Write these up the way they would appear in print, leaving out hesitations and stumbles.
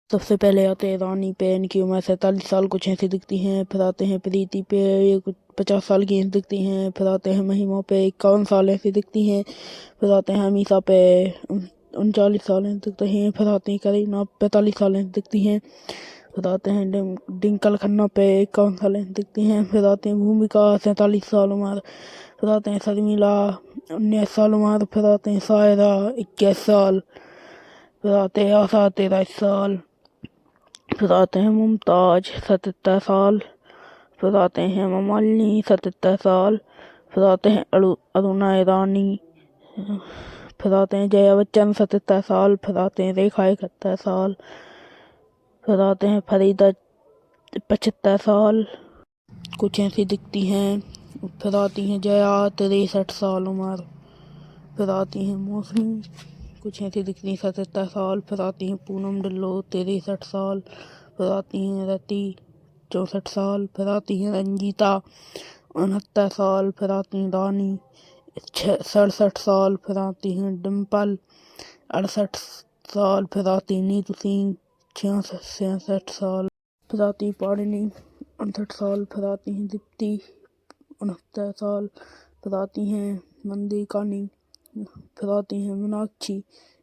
सबसे पहले आते हैं रानी पे, इनकी उम्र 47 साल कुछ ऐसी दिखती हैं। फिर आते हैं प्रीति पे, ये कुछ 50 साल की दिखती हैं। फिर आते हैं महिमा पे, 51 साल ऐसी दिखती हैं। फिर आते हैं अमीषा पे, 39 साल ऐसी दिखती हैं। फिर आते हैं करीना, 45 साल ऐसी दिखती हैं। फिर आते हैं डिंकल खन्ना पे, 51 साल ऐसी दिखती हैं। फिर आते हैं भूमिका, 47 साल उम्र। फिर आते हैं शर्मिला, 19 साल उम्र। फिर आते हैं सायरा, 21 साल। फिर आते हैं आशा, 23 साल। फिर आते हैं मुमताज, 77 साल। फिर आते हैं हेमा मालिनी, 77 साल। फिर आते हैं अरुणा ईरानी। फिर आते हैं जया बच्चन, 77 साल। फिर आते हैं रेखा, 71 साल। फिर आते हैं फरीदा, 75 साल कुछ ऐसी दिखती हैं। फिर आती हैं जया, 63 साल उम्र। फिर आती हैं मौसमी, कुछ ऐसी दिखती हैं, 77 साल। फिर आती हैं पूनम ढिल्लो, 63 साल। फिर आती हैं रति, 64 साल। फिर आती हैं रंजीता, 69 साल। फिर आती हैं रानी, 67 साल। फिर आती हैं डिम्पल, 68 साल। फिर आती हैं नीतू सिंह, 66 साल। फिर आती हैं पारिनी, 68 साल। फिर आती हैं दीप्ति, 69 साल। फिर आती हैं मंदी कानी। फिर आती हैं मीनाक्षी,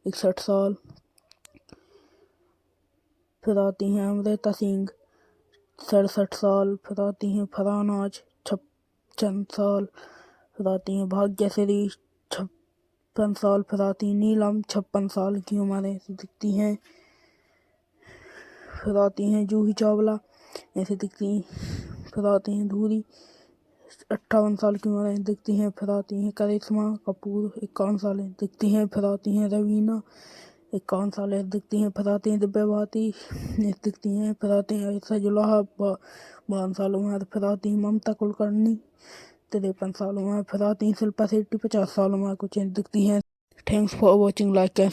61 साल। फिर आती हैं अमृता सिंह, 67 साल। फिर आती हैं फरहानाज, 56 साल। फिर आती हैं भाग्यश्री, 56 साल। फिर आती हैं नीलम, 56 साल की उम्र ऐसी दिखती हैं। फिर आती हैं जूही चावला, ऐसी दिखती हैं। फिर आती हैं धूरी, 58 साल की उम्र ऐसी दिखती हैं। फिर आती हैं करिश्मा कपूर, 51 साल ऐसी दिखती हैं। फिर आती हैं रवीना, 51 साल ऐसी दिखती हैं। फिर आती हैं दिव्या भारती, ऐसी दिखती हैं। फिर आती हैं आयशा जुलाहा, 52 साल उम्र। फिर आती हैं ममता कुलकर्णी, 53 साल उम्र। फिर आती हैं शिल्पा शेट्टी, 50 साल उम्र कुछ ऐसी दिखती हैं। Thanks for watching, like and